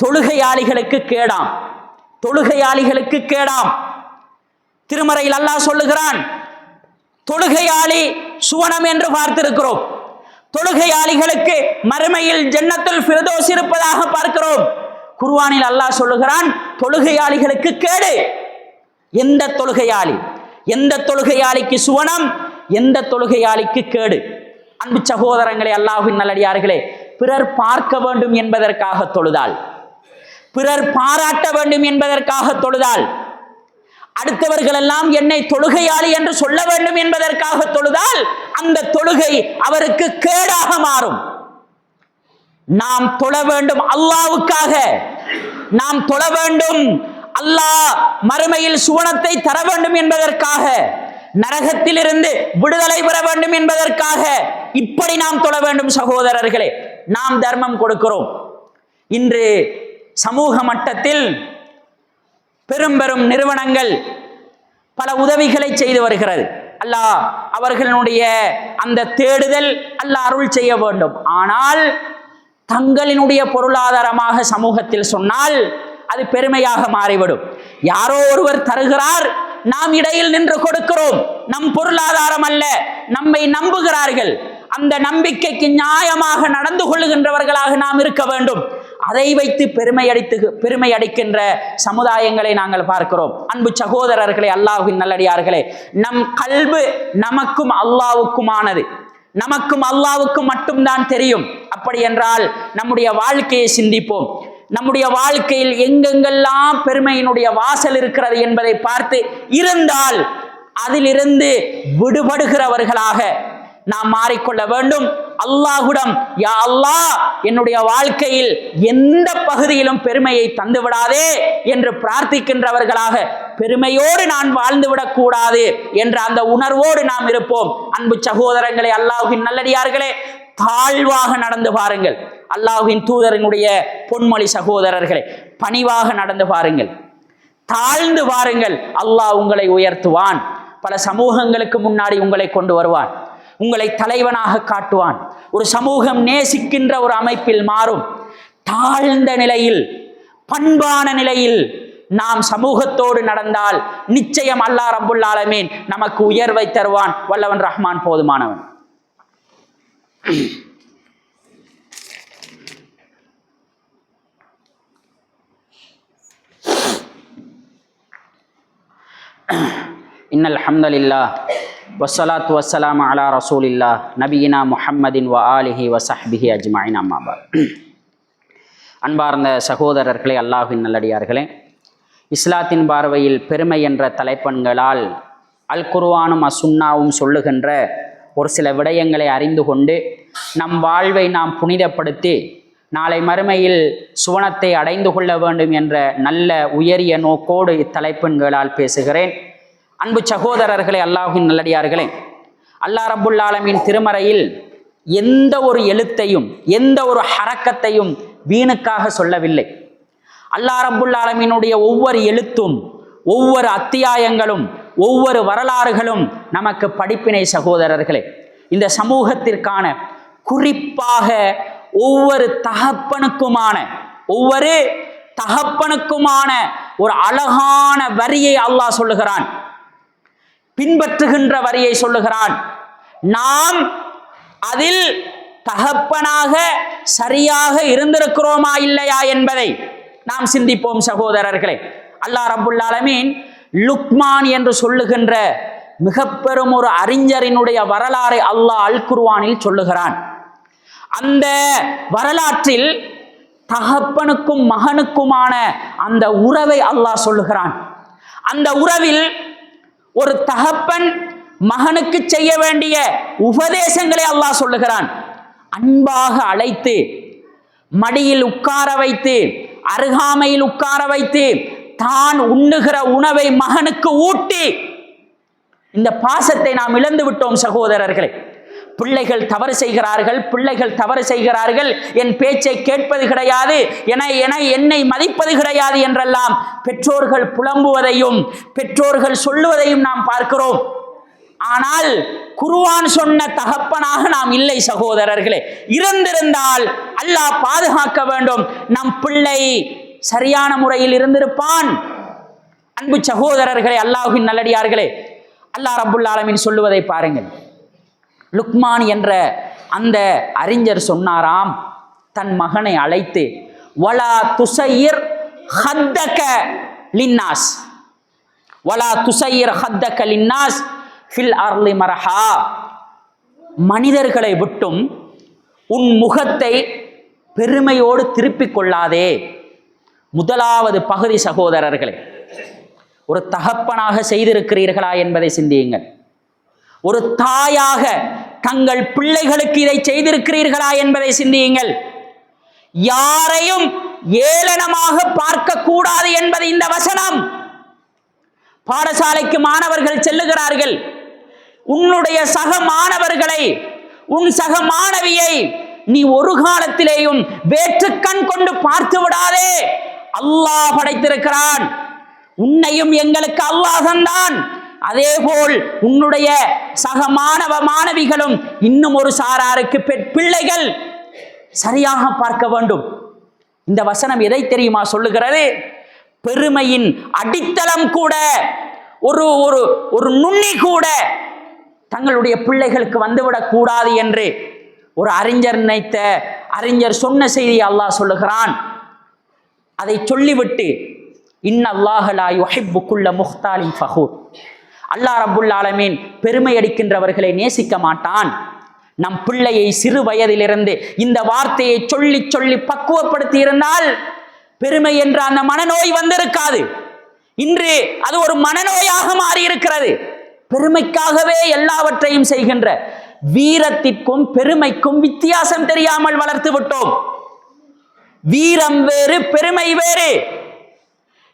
Speaker 1: தொழுகையாளிகளுக்கு கேடாம், தொழுகையாளிகளுக்கு கேடாம். திருமறையில் அல்லாஹ் சொல்லுகிறான், தொழுகையாளி சுவனம் என்று பார்த்திருக்கிறோம். தொழுகையாளிகளுக்கு மறுமையில் ஜன்னத்துல் ஃபிர்தௌஸ் இருப்பதாக பார்க்கிறோம். குர்ஆனில் அல்லாஹ் சொல்லுகிறான், தொழுகையாளிகளுக்கு கேடு. எந்த தொழுகையாளி, எந்த தொழுகையாளிக்கு சுவனம், எந்த தொழுகையாளிக்கு கேடு? அன்பு சகோதரங்களே, அல்லாஹ்வின் நல்லடியார்களே, பிறர் பார்க்க வேண்டும் என்பதற்காக தொழுதால், பிறர் பாராட்ட வேண்டும் என்பதற்காக தொழுதால், அடுத்தவர்கள் எல்லாம் என்னை தொழுகையாளி என்று சொல்ல வேண்டும் என்பதற்காக தொழுதால் அந்த தொழுகை அவருக்கு கேடாக மாறும். நாம் தொழ வேண்டும் அல்லாஹ்வுக்காக, நாம் தொழ வேண்டும் அல்லாஹ் மறுமையில் சுவனத்தை தர வேண்டும் என்பதற்காக, நரகத்திலிருந்து விடுதலை பெற வேண்டும் என்பதற்காக இப்படி நாம் தொழ வேண்டும். சகோதரர்களே, நாம் தர்மம் கொடுக்கிறோம். இன்று சமூக மட்டத்தில் பெரும் பெரும் நிறுவனங்கள் பல உதவிகளை செய்து வருகிறது. அல்லாஹ் அவர்களுடைய அந்த தேடுதல் அல்லாஹ் அருள் செய்ய வேண்டும். ஆனால் தங்களினுடைய பொருளாதாரமாக சமூகத்தில் சொன்னால் அது பெருமையாக மாறிவிடும். யாரோ ஒருவர் தருகிறார், நாம் இடையில் நின்று கொடுக்கிறோம். நம் பொருளாதாரம் அல்ல, நம்மை நம்புகிறார்கள். அந்த நம்பிக்கைக்கு நியாயமாக நடந்து கொள்ளுகின்றவர்களாக நாம் இருக்க வேண்டும். அதை வைத்து பெருமை அடிக்கின்ற சமுதாயங்களை நாங்கள் பார்க்கிறோம். அன்பு சகோதரர்களே, அல்லாஹ்வின் நல்லடியார்களே, நம் கல்பு நமக்கும் அல்லாஹ்வுக்குமானது. நமக்கும் அல்லாஹ்வுக்கும் மட்டும்தான் தெரியும். அப்படி என்றால் நம்முடைய வாழ்க்கையை சிந்திப்போம். நம்முடைய வாழ்க்கையில் எங்கெங்கெல்லாம் பெருமையினுடைய வாசல் இருக்கிறது என்பதை பார்த்து இருந்தால் அதிலிருந்து விடுபடுகிறவர்களாக நாம் மாறிக்கொள்ள வேண்டும். அல்லாஹ்விடம், யா அல்லாஹ், என்னுடைய வாழ்க்கையில் எந்த பகுதியிலும் பெருமையை தந்து விடாதே என்று பிரார்த்திக்கின்றவர்களாக, பெருமையோடு நான் வாழ்ந்துவிடக் கூடாது என்ற அந்த உணர்வோடு நாம் இருப்போம். அன்பு சகோதரங்களே, அல்லாஹ்வின் நல்லடியார்களே, தாழ்வாக நடந்து பாருங்கள். அல்லாஹ்வின் தூதரினுடைய பொன்மொழி சகோதரர்களே, பணிவாக நடந்து பாருங்கள், தாழ்ந்து பாருங்கள். அல்லாஹ் உங்களை உயர்த்துவான். பல சமூகங்களுக்கு முன்னாடி உங்களை கொண்டு வருவான். உங்களை தலைவனாக காட்டுவான். ஒரு சமூகம் நேசிக்கின்ற ஒரு அமைப்பில் மாறும். தாழ்ந்த நிலையில், பண்பான நிலையில் நாம் சமூகத்தோடு நடந்தால் நிச்சயம் அல்லாஹ் ரப்புல் ஆலமீன் நமக்கு உயர்வை தருவான். வல்லவன் ரஹ்மான் போதுமானவன். இன்னல் ஹம்தலில்லாஹ் வஸ்ஸலாத்து வஸ்ஸலாமு அலா ரசூலில்லாஹ் நபியினா முஹம்மதின் வ ஆலிஹி வ ஸஹ்பிஹி அஜ்மஈன். அம்மா பஅத். அன்பார்ந்த சகோதரர்களே, அல்லாஹ்வின் நல்லடியார்களே, இஸ்லாத்தின் பார்வையில் பெருமை என்ற தலைப்பண்களால் அல் குர்ஆனும் அசுன்னாவும் சொல்லுகின்ற ஒரு சில விடயங்களை அறிந்து கொண்டு நம் வாழ்வை நாம் புனிதப்படுத்தி நாளை மறுமையில் சுவனத்தை அடைந்து கொள்ள வேண்டும் என்ற நல்ல உயரிய நோக்கோடு இத்தலைப்பண்களால் பேசுகிறேன். அன்பு சகோதரர்களே, அல்லாஹ்வின் நல்லடியார்களே, அல்லாஹ் ரப்புல் ஆலமீன் திருமறையில் எந்த ஒரு எழுத்தையும் எந்த ஒரு ஹரக்கத்தையும் வீணுக்காக சொல்லவில்லை. அல்லாஹ் ரப்புல் ஆலமீனுடைய ஒவ்வொரு எழுத்தும், ஒவ்வொரு அத்தியாயங்களும், ஒவ்வொரு வரலாறுகளும் நமக்கு படிப்பினை சகோதரர்களே. இந்த சமூகத்திற்கான, குறிப்பாக ஒவ்வொரு தகப்பனுக்குமான ஒரு அழகான வரியை அல்லாஹ் சொல்லுகிறான், பின்பற்றுகின்ற வரியை சொல்லுகிறான். நாம் அதில் தகப்பனாக சரியாக இருந்திருக்கிறோமா இல்லையா என்பதை நாம் சிந்திப்போம் சகோதரர்களே. அல்லாஹ் ரப்புல் ஆலமீன் லுக்மான் என்று சொல்லுகின்ற மிக பெரும் ஒரு அறிஞரினுடைய வரலாறை அல்லாஹ் அல் குர்ஆனில் சொல்லுகிறான். அந்த வரலாற்றில் தகப்பனுக்கும் மகனுக்குமான அந்த உறவை அல்லாஹ் சொல்லுகிறான். அந்த உறவில் ஒரு தகப்பன் மகனுக்கு செய்ய வேண்டிய உபதேசங்களை அல்லாஹ் சொல்லுகிறான். அன்பாக அழைத்து, மடியில் உட்கார வைத்து, அருகாமையில் உட்கார வைத்து, தான் உண்ணுகிற உணவை மகனுக்கு ஊட்டி, இந்த பாசத்தை நாம் இழந்து விட்டோம் சகோதரர்களே. பிள்ளைகள் தவறு செய்கிறார்கள், என் பேச்சை கேட்பது கிடையாது, என்னை மதிப்பது கிடையாது என்றெல்லாம் பெற்றோர்கள் புலம்புவதையும் பெற்றோர்கள் சொல்லுவதையும் நாம் பார்க்கிறோம். ஆனால் குர்ஆன் சொன்ன தகப்பனாக நாம் இல்லை சகோதரர்களே. இருந்திருந்தால் அல்லாஹ் பாதுகாக்க வேண்டும், நம் பிள்ளை சரியான முறையில் இருந்திருப்பான். அன்பு சகோதரர்களே, அல்லாஹ்வின் நல்லடியார்களே, அல்லாஹ் ரப்புல் ஆலமீன் சொல்லுவதை பாருங்கள். லுக்மான் என்ற அந்த அறிஞர் சொன்னாராம், தன் மகனை அழைத்து, வலா துஸையிர் ஹத்தக லின்னாஸ், வலா துஸையிர் ஹத்தக லின்னாஸ் ஃபில் அர்லி மரஹா, மனிதர்களை விட்டும் உன் முகத்தை பெருமையோடு திருப்பிக் கொள்ளாதே. முதலாவது பகுதி சகோதரர்களே, ஒரு தகப்பனாக செய்திருக்கிறீர்களா என்பதை சிந்தியுங்கள். ஒரு தாயாக தங்கள் பிள்ளைகளுக்கு இதை செய்திருக்கிறீர்களா என்பதை சிந்தியுங்கள். யாரையும் ஏளனமாக பார்க்க கூடாது என்பது இந்த வசனம். பாடசாலைக்கு மாணவர்கள் செல்லுகிறார்கள். உன்னுடைய சக மாணவர்களை, உன் சக மாணவியை நீ ஒரு காலத்திலேயும் வேற்றுக்கண் கொண்டு பார்த்து விடாதே. அல்லாஹ் படைத்திருக்கிறான். உன்னையும் எங்களுக்கு அல்லாஹ் தந்தான். அதேபோல் உன்னுடைய சக மாணவிகளும் இன்னும் ஒரு சாராருக்கு பிள்ளைகள். சரியாக பார்க்க வேண்டும். இந்த வசனம் எதை தெரியுமா சொல்லுகிறது? பெருமையின் அடித்தளம் கூட, ஒரு ஒரு ஒரு நுண்ணி கூட தங்களுடைய பிள்ளைகளுக்கு வந்துவிடக் கூடாது என்று ஒரு அறிஞர் சொன்ன செய்தியை அல்லாஹ் சொல்லுகிறான். அதை சொல்லிவிட்டு இன்னல்லாஹ லா யுஹிப்பு குல்ல முஹ்தாலின் ஃபஹூர், அல்லாஹ் ரப்புல் ஆலமீன் பெருமை அடிக்கின்றவர்களை நேசிக்க மாட்டான். நம் பிள்ளையை சிறு வயதிலிருந்து இந்த வார்த்தையை சொல்லி சொல்லி பக்குவப்படுத்தி இருந்தால் பெருமை என்ற அந்த மனநோய் வந்திருக்காது. இன்று அது ஒரு மனநோயாக மாறி இருக்கிறது. பெருமைக்காகவே எல்லாவற்றையும் செய்கின்ற வீரத்திற்கும் பெருமைக்கும் வித்தியாசம் தெரியாமல் வளர்த்து விட்டோம். வீரம் வேறு, பெருமை வேறு.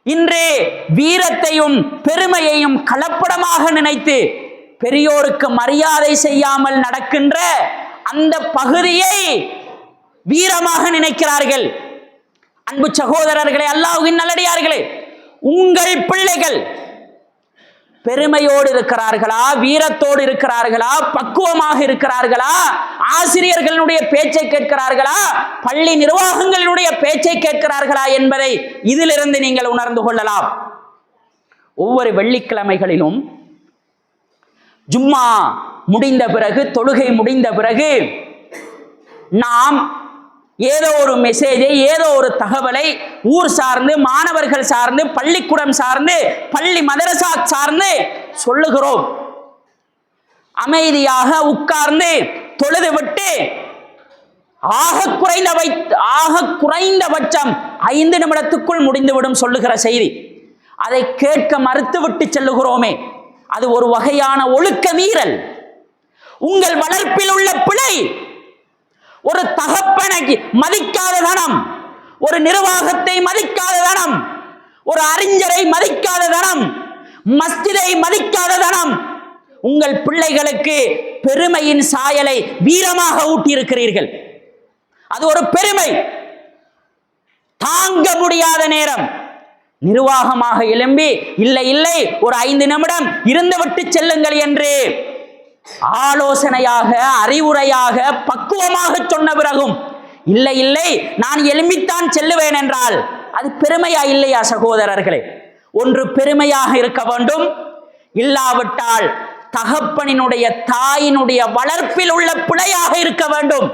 Speaker 1: இன்று வீரத்தையும் பெருமையையும் கலப்படமாக நினைத்து பெரியோருக்கு மரியாதை செய்யாமல் நடக்கின்ற அந்த பகுதியை வீரமாக நினைக்கிறார்கள். அன்பு சகோதரர்களே, அல்லாஹ்வின் நல்லடியார்களே, உங்கள் பிள்ளைகள் பெருமையோடு இருக்கிறார்களா, வீரத்தோடு இருக்கிறார்களா, பக்குவமாக இருக்கிறார்களா, ஆசிரியர்களுடைய பேச்சை கேட்கிறார்களா, பள்ளி நிர்வாகங்களுடைய பேச்சை கேட்கிறார்களா என்பதை இதிலிருந்து நீங்கள் உணர்ந்து கொள்ளலாம். ஒவ்வொரு வெள்ளிக்கிழமைகளிலும் ஜும்மா முடிந்த பிறகு, தொழுகை முடிந்த பிறகு நாம் ஏதோ ஒரு மெசேஜை, ஏதோ ஒரு தகவலை ஊர் சார்ந்து, மாணவர்கள் சார்ந்து, பள்ளிக்கூடம் சார்ந்து, பள்ளி மதரசா சார்ந்து சொல்லுகிறோம். அமைதியாக உட்கார்ந்து தொழுது விட்டு ஆக குறைந்தபட்சம் 5 நிமிடத்துக்குள் முடிந்துவிடும் சொல்லுகிற செய்தி. அதை கேட்க மறுத்துவிட்டு செல்லுகிறோமே, அது ஒரு வகையான ஒழுக்க மீறல். உங்கள் வளர்ப்பில் உள்ள பிழை. ஒரு தகப்பனை மதிக்காத தனம், ஒரு நிர்வாகத்தை மதிக்காத தனம், ஒரு அறிஞரை மதிக்காத தனம், மஸ்ஜிதை மதிக்காத தனம். உங்கள் பிள்ளைகளுக்கு பெருமையின் சாயலை வீரமாக ஊட்டியிருக்கிறீர்கள். அது ஒரு பெருமை. தாங்க முடியாத நேரம் நிர்வாகமாக எழும்பி இல்லை இல்லை ஒரு 5 நிமிடம் இருந்துவிட்டு செல்லுங்கள் என்று ஆலோசனையாக, அறிவுரையாக, பக்குவமாக சொன்ன பிறகும் இல்லை இல்லை நான் எழும்பித்தான் செல்லுவேன் என்றால் அது பெருமையா இல்லையா சகோதரர்களே? ஒன்று பெருமையாக இருக்க வேண்டும், இல்லாவிட்டால் தகப்பனினுடைய தாயினுடைய வளர்ப்பில் உள்ள பிழையாக இருக்க வேண்டும்.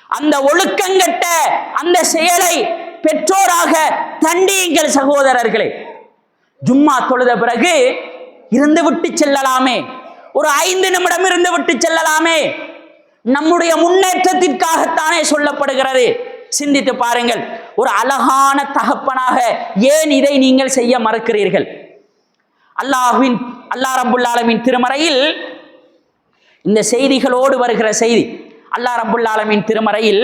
Speaker 1: அந்த ஒழுக்கங்கட்ட அந்த செயலை பெற்றோராக தண்டியுங்கள் சகோதரர்களே. ஜும்மா தொழுத பிறகு இருந்து விட்டு செல்லலாமே, ஒரு 5 நிமிடம் இருந்து விட்டு செல்லலாமே. நம்முடைய முன்னேற்றத்திற்காகத்தானே சொல்லப்படுகிறது. சிந்தித்து பாருங்கள். ஒரு அழகான தகப்பனாக ஏன் இதை நீங்கள் செய்ய மறுக்கிறீர்கள்? அல்லாஹ் ரப்புல் ஆலமீன் திருமறையில் இந்த செய்திகளோடு வருகிற செய்தி. அல்லாஹ் ரப்புல் ஆலமீன் திருமறையில்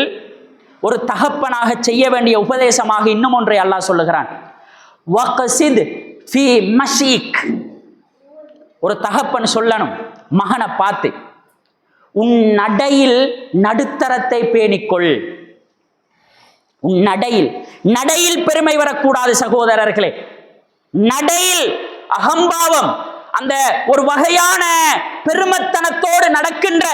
Speaker 1: ஒரு தகப்பனாக செய்ய வேண்டிய உபதேசமாக இன்னும் ஒன்றை அல்லாஹ் சொல்லுகிறான். வக்ஸித் ஃபீ மஷீக். ஒரு தகப்பன் சொல்லணும் மகனை பார்த்து, உன் நடையில் நடுத்தரத்தை பேணிக்கொள். உன் நடையில் பெருமை வரக்கூடாது சகோதரர்களே. நடையில் அகம்பாவம், அந்த ஒரு வகையான பெருமத்தனத்தோடு நடக்கின்ற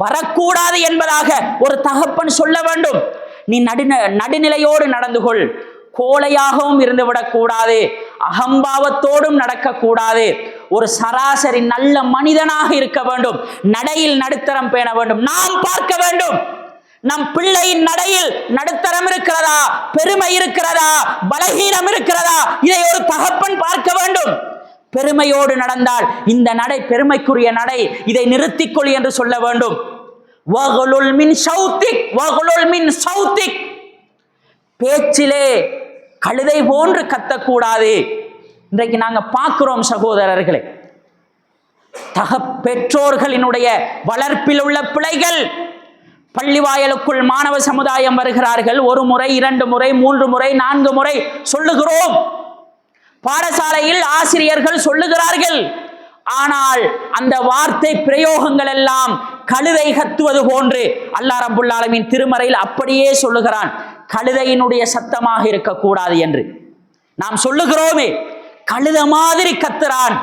Speaker 1: வரக்கூடாது என்பதாக ஒரு தகப்பன் சொல்ல வேண்டும். நீ நடுநிலையோடு நடந்து கொள். கோழையாகவும் இருந்துவிடக்கூடாது, அகம்பாவத்தோடும் நடக்கக்கூடாது. ஒரு சராசரி நல்ல மனிதனாக இருக்க வேண்டும். நடையில் நடுத்தரம் பேண வேண்டும். நாம் பார்க்க வேண்டும், நம் பிள்ளையின் நடையில் நடுத்தரம் இருக்கிறதா, பெருமை இருக்கிறதா, பலகீனம் இருக்கிறதா, இதை ஒரு தகப்பன் பார்க்க வேண்டும். பெருமையோடு நடந்தால் இந்த நடை பெருமைக்குரிய நடை, இதை நிறுத்திக்கொள் என்று சொல்ல வேண்டும். வகுலுல் மின் சௌத்திக். பேச்சிலே கழுதை போன்று கத்தக்கூடாது. இன்றைக்கு நாங்க பார்க்கிறோம் சகோதரர்களே, பெற்றோர்களினுடைய வளர்ப்பில் உள்ள பிள்ளைகள். பள்ளிவாயலுக்குள் மாணவ சமுதாயம் வருகிறார்கள். 1 முறை, 2 முறை, 3 முறை, 4 முறை சொல்லுகிறோம். பாடசாலையில் ஆசிரியர்கள் சொல்லுகிறார்கள். ஆனால் அந்த வார்த்தை பிரயோகங்கள் எல்லாம் கழுதை கத்துவது போன்று அல்லாஹ் ரப்புல் ஆலமீன் திருமறையில் அப்படியே சொல்லுகிறான். கழுதையினுடைய சத்தமாக இருக்கக்கூடாது என்று நாம் சொல்லுகிறோமே. கழுத மாதிரி கத்துறான்.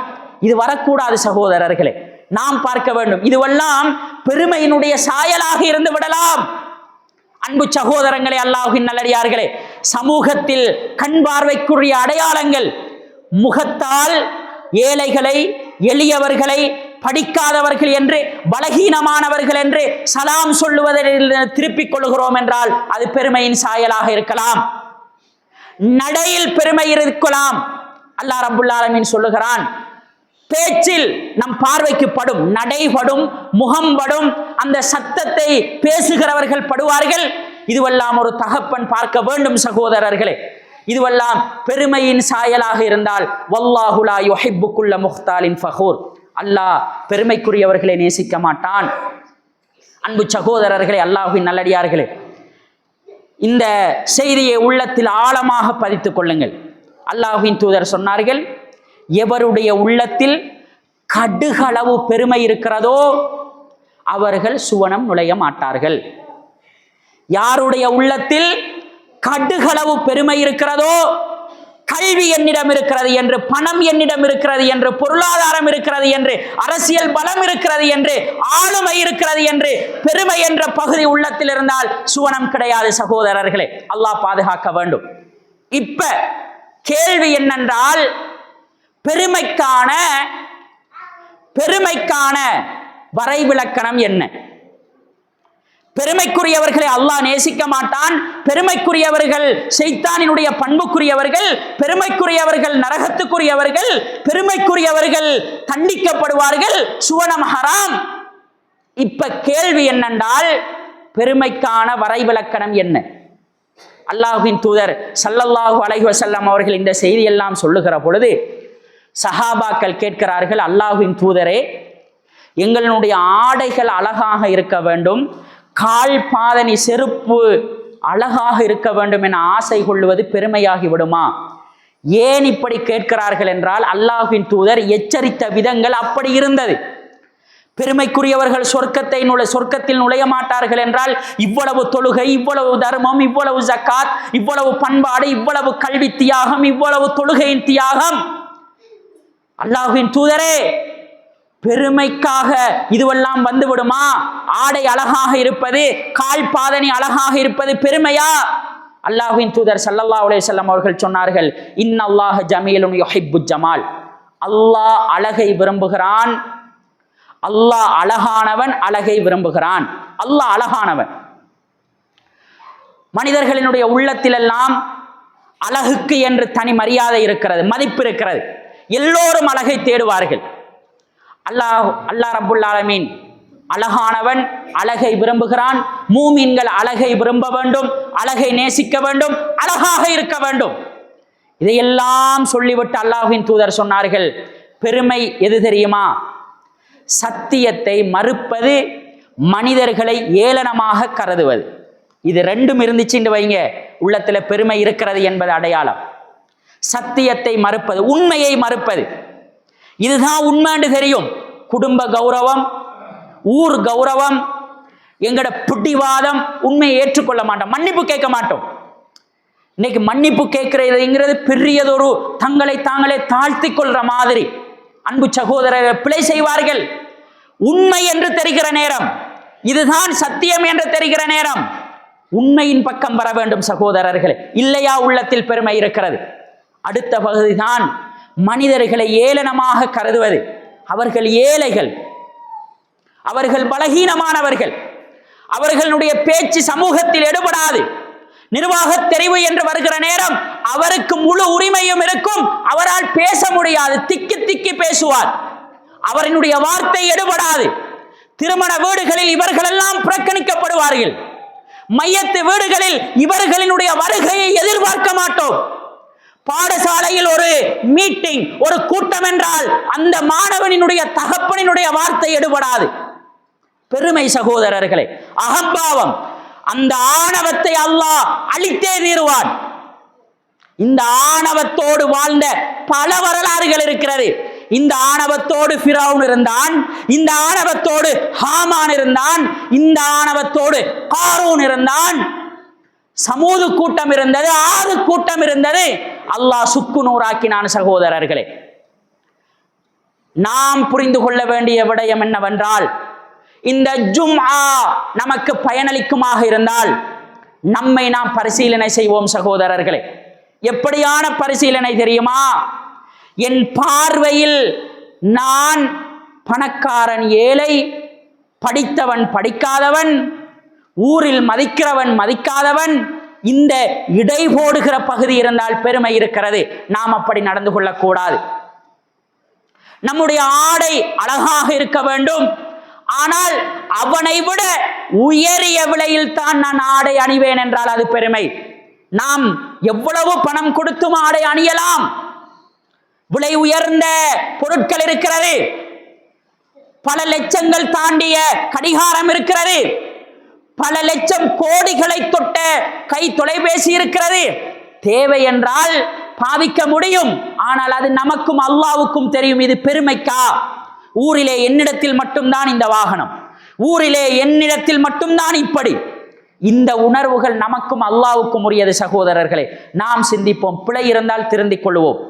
Speaker 1: இது வரக்கூடாது சகோதரர்களே, நாம் பார்க்க வேண்டும். இதுவெல்லாம் பெருமையினுடைய சாயலாக இருந்து விடலாம். அன்பு சகோதரங்களே, அல்லாஹ்வின் நல்லடியார்களே, சமூகத்தில் கண் பார்வைக்குரிய அடையாளங்கள் முகத்தால் ஏழைகளை, எளியவர்களை, படிக்காதவர்கள் என்று, பலகீனமானவர்கள் என்று சலாம் சொல்லுவதில் திருப்பிக் கொள்கிறோம் என்றால் அது பெருமையின் சாயலாக இருக்கலாம். நடையில் பெருமை இருக்கலாம். அல்லாஹ் ரப்புல் ஆலமீன் சொல்லுகிறான், பேச்சில் நம் பார்வைக்கு படும், நடைபடும், முகம்படும், அந்த சத்தத்தை பேசுகிறவர்கள் படுவார்கள். இதுவெல்லாம் ஒரு தகப்பன் பார்க்க வேண்டும் சகோதரர்களே. இதுவெல்லாம் பெருமையின் சாயலாக இருந்தால் வல்லாஹு லா யுஹிப்பு குல்ல முஹ்தாலின் ஃபகூர், அல்லாஹ் பெருமைக்குரியவர்களை நேசிக்க மாட்டான். அன்பு சகோதரர்களே, அல்லாஹ்வின் நல்லடியார்களே, இந்த செய்தியை உள்ளத்தில் ஆழமாக பதித்துக் கொள்ளுங்கள். அல்லாஹ்வின் தூதர் சொன்னார்கள், எவருடைய உள்ளத்தில் கடுகளவு பெருமை இருக்கிறதோ அவர்கள் சுவனம் நுழைய மாட்டார்கள். யாருடைய உள்ளத்தில் கடுகளவு பெருமை இருக்கிறதோ, கல்வி என்னிடம் இருக்கிறது என்று, பணம் என்னிடம் இருக்கிறது என்று, பொருளாதாரம் இருக்கிறது என்று, அரசியல் பலம் இருக்கிறது என்று, ஆளுமை இருக்கிறது என்று, பெருமை என்ற பகுதி உள்ளத்தில் இருந்தால் சுவனம் கிடையாது சகோதரர்களே. அல்லாஹ் பாதுகாக்க வேண்டும். இப்ப கேள்வி என்னென்றால், பெருமைக்கான வரைவிலக்கணம் என்ன? பெருமைக்குரியவர்களை அல்லாஹ் நேசிக்க மாட்டான். பெருமைக்குரியவர்கள் ஷைத்தானினுடைய பண்புக்குரியவர்கள், பெருமைக்குரியவர்கள் நரகத்துக்குரியவர்கள், பெருமைக்குரியவர்கள் தண்டிக்கப்படுவார்கள், சுவனம் ஹராம். இப்ப கேள்வி என்னென்றால், பெருமைக்கான வரைவிலக்கணம் என்ன? அல்லாஹ்வின் தூதர் ஸல்லல்லாஹு அலைஹி வஸல்லம் அவர்கள் இந்த செய்தியெல்லாம் சொல்லுகிற பொழுது சஹாபாக்கள் கேட்கிறார்கள், அல்லாஹ்வின் தூதரே, எங்களுடைய ஆடைகள் அழகாக இருக்க வேண்டும், கால் பாதணி செருப்பு அழகாக இருக்க வேண்டும் என ஆசை கொள்வது பெருமையாகி விடுமா? ஏன் இப்படி கேட்கிறார்கள் என்றால், அல்லாஹ்வின் தூதர் எச்சரித்த விதங்கள் அப்படி இருந்தது. பெருமைக்குரியவர்கள் சொர்க்கத்தில் நுழைய மாட்டார்கள் என்றால், இவ்வளவு தொழுகை, இவ்வளவு தர்மம், இவ்வளவு ஜக்காத், இவ்வளவு பண்பாடு, இவ்வளவு கல்வி தியாகம், இவ்வளவு தொழுகையின் தியாகம். அல்லாஹ்வின் தூதரே, பெருமைக்காக இதுவெல்லாம் வந்து விடுமா? ஆடை அழகாக இருப்பது, கால் பாதணி அழகாக இருப்பது பெருமையா? அல்லாஹ்வின் தூதர் ஸல்லல்லாஹு அலைஹி வஸல்லம் அவர்கள் சொன்னார்கள், இன்னல்லாஹ ஜமீலுன் யுஹிப்பு ஜமால், அல்லாஹ் அழகை விரும்புகிறான். அல்லாஹ் அழகானவன், அழகை விரும்புகிறான். அல்லாஹ் அழகானவன். மனிதர்களினுடைய உள்ளத்திலெல்லாம் அழகுக்கு என்று தனி மரியாதை இருக்கிறது, மதிப்பு இருக்கிறது. எல்லோரும் அழகை தேடுவார்கள். அல்லாஹ் ரப்புல் ஆலமீன் அழகானவன், அழகை விரும்புகிறான். மூமின்கள் அழகை விரும்ப வேண்டும், அழகை நேசிக்க வேண்டும், அழகாக இருக்க வேண்டும். இதையெல்லாம் சொல்லிவிட்டு அல்லாஹ்வின் தூதர் சொன்னார்கள், பெருமை எது தெரியுமா? சத்தியத்தை மறுப்பது, மனிதர்களை ஏளனமாக கருதுவது. இது ரெண்டும் இருந்துச்சுன்னு வைங்க, உள்ளத்துல பெருமை இருக்கிறது என்பது அடையாளம். சத்தியத்தை மறுப்பது, உண்மையை மறுப்பது, இதுதான் உண்மைன்னு தெரியும். குடும்ப கௌரவம், ஊர் கௌரவம், எங்கட பிடிவாதம், உண்மையை ஏற்றுக்கொள்ள மாட்டோம், மன்னிப்பு கேட்க மாட்டோம். இன்னைக்கு மன்னிப்பு கேட்கிறதுங்கிறது பெரியதொரு தங்களை தாங்களே தாழ்த்தி கொள்ற மாதிரி. அன்பு சகோதரர்கள் பிழை செய்வார்கள். உண்மை என்று தெரிகிற நேரம், இதுதான் சத்தியம் என்று தெரிகிற நேரம் உண்மையின் பக்கம் வர வேண்டும் சகோதரர்களே. இல்லையா உள்ளத்தில் பெருமை இருக்கிறது. அடுத்த பகுதிதான் மனிதர்களை ஏளனமாக கருதுவது. அவர்கள் ஏழைகள், அவர்கள் பலகீனமானவர்கள், அவர்களுடைய பேச்சு சமூகத்தில் எடுபடாது. நிர்வாக தெரிவு என்று வருகிற நேரம் அவருக்கு முழு உரிமையும் இருக்கும், அவரால் பேச முடியாது, திக்கி திக்கி பேசுவார், அவரினுடைய வார்த்தை எடுபடாது. திருமண வீடுகளில் இவர்களெல்லாம் புறக்கணிக்கப்படுவார்கள். மையத்து வீடுகளில் இவர்களினுடைய வருகையை எதிர்பார்க்க மாட்டோம். பாடசாலையில் ஒரு மீட்டிங், ஒரு கூட்டம் என்றால் அந்த மாணவனினுடைய தகப்பனினுடைய வார்த்தை எடுபடாது. பெருமை சகோதரர்களே, அகம்பாவம், அந்த ஆணவத்தை அல்லாஹ் அழித்தே தீருவான். இந்த ஆணவத்தோடு வாழ்ந்த பல வரலாறுகள் இருக்கிறது. இந்த ஆணவத்தோடு ஃபிரௌன் இருந்தான், இந்த ஆணவத்தோடு ஹாமான் இருந்தான், இந்த ஆணவத்தோடு காரூன் இருந்தான். சமூது கூட்டம் இருந்தது, ஆது கூட்டம் இருந்தது. அல்லாஹ் சுக்கு நூறாக்கினான். சகோதரர்களே, நாம் புரிந்து கொள்ள வேண்டிய விடயம் என்னவென்றால், இந்த ஜும்ஆ நமக்கு பயனளிக்குமாக இருந்தால் நம்மை நாம் பரிசீலனை செய்வோம். சகோதரர்களே, எப்படியான பரிசீலனை தெரியுமா? என் பார்வையில் நான் பணக்காரன் ஏழை, படித்தவன் படிக்காதவன், ஊரில் மதிக்கிறவன் மதிக்காதவன், இந்த இடை போடுகிற பகுதி இருந்தால் பெருமை இருக்கிறது. நாம் அப்படி நடந்து கொள்ளக்கூடாது. நம்முடைய ஆடை அழகாக இருக்க வேண்டும், ஆனால் அவனை விட உயரிய விலையில் தான் நான் ஆடை அணிவேன் என்றால் அது பெருமை. நாம் எவ்வளவு பணம் கொடுத்தும் ஆடை அணியலாம். விலை உயர்ந்த பொருட்கள் இருக்கிறது, பல லட்சங்கள் தாண்டிய கடிகாரம் இருக்கிறது, பல லட்சம் கோடிகளை தொட்ட கை தொலைபேசி இருக்கிறது. தேவை என்றால் பாவிக்க முடியும், ஆனால் அது நமக்கும் அல்லாவுக்கும் தெரியும். இது பெருமைக்கா? ஊரிலே என்னிடத்தில் மட்டும்தான் இந்த வாகனம், ஊரிலே என்னிடத்தில் மட்டும்தான் இப்படி. இந்த உணர்வுகள் நமக்கும் அல்லாவுக்கும் உரியது. சகோதரர்களே, நாம் சிந்திப்போம். பிழை இருந்தால் திருந்திக் கொள்வோம்,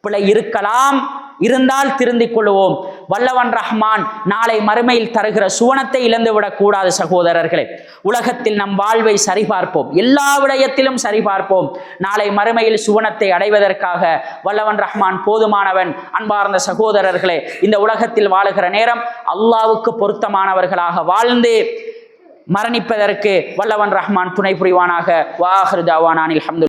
Speaker 1: பிழை இருக்கலாம், இருந்தால் திருந்திக் கொள்வோம். வல்லவன் ரஹ்மான் நாளை மறுமையில் தருகிற சுவனத்தை இழந்துவிடக் கூடாது. சகோதரர்களே, உலகத்தில் நம் வாழ்வை சரிபார்ப்போம், எல்லா விடயத்திலும் சரிபார்ப்போம். நாளை மறுமையில் சுவனத்தை அடைவதற்காக வல்லவன் ரஹ்மான் போதுமானவன். அன்பார்ந்த சகோதரர்களே, இந்த உலகத்தில் வாழுகிற நேரம் அல்லாவுக்கு பொருத்தமானவர்களாக வாழ்ந்து மரணிப்பதற்கு வல்லவன் ரஹ்மான் துணை புரிவானாக. வாஹிரு தாவானானில் ஹம்து.